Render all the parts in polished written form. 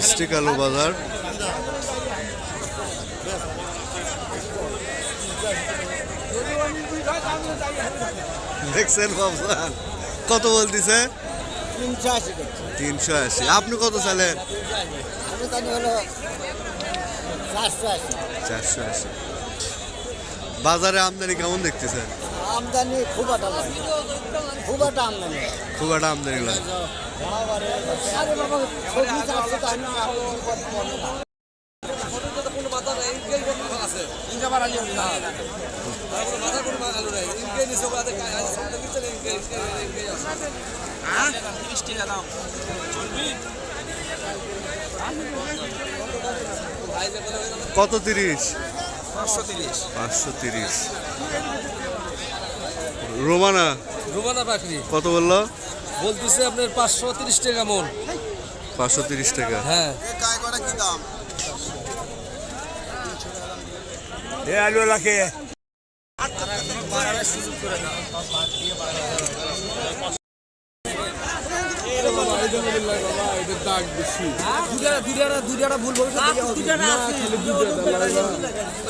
Stick আলু বাজার। দেখছেন বাবুজান কত বলতেছে? 380। আপনি কত চাইলেন? 480। বাজারে আমদানি কেমন দেখতেছেন? আমদানি খুব একটা লাগে, খুব একটা আমদানি লাগে। কত 30? 530। রোমানা পাখি কত বললো? বলতেছে আপনার 530 টাকা মন। 530 টাকা। হ্যাঁ, কি দাম? আলু লাখে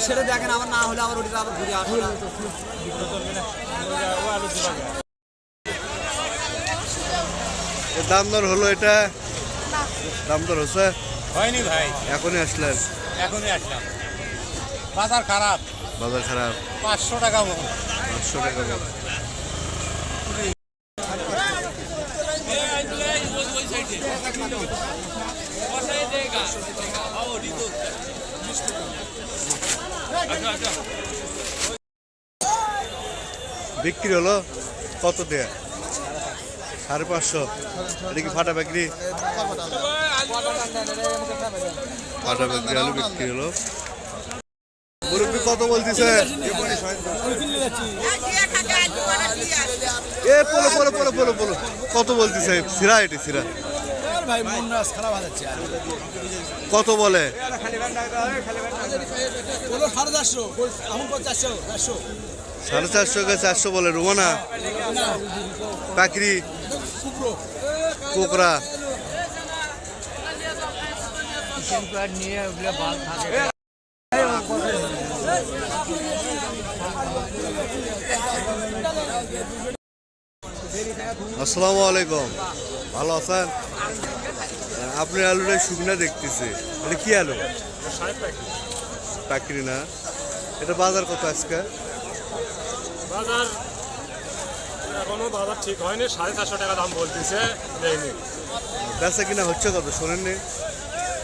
সেটা দেখেন, আমার না হলে আবার ওটা আবার ঘুরে আসে। দাম দর হলো, এটা দাম দর হচ্ছে হয়নি ভাই, এখনই আসলেন? এখনই আসলাম। বাজার খারাপ, 500 টাকা মন। বিক্রি হলো কত দেয়া? 550। এটা কি ফাটা বিক্রি? ফাটা বিক্রি আলু বিক্রি হলো। মুরব্বী কত বলতেছে? কত বলতেছে? সিরা কত বলে? 450 400 বলে। রুমানা পাকড়ি কোকরা আসসালামু আলাইকুম, ভালো আছেন? আপনি আলুটা শুকনা দেখতেছি, এটা কি আলু? পাকড়ি না? এটা বাজার কত আজকে? বাজার এখনো বাজার ঠিক হয়নি, 450 টাকা দাম বলতেছে। বেচা কিনা হচ্ছে কত শোনেননি?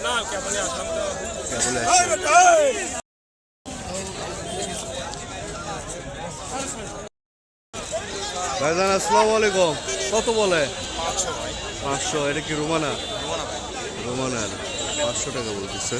না, কেবলই আসলাম তো। কেবলে ভাইজান আসসালামু আলাইকুম, কত বলে? 500। এটা কি রোমানা? রোমানা 500 টাকা বলতেছে।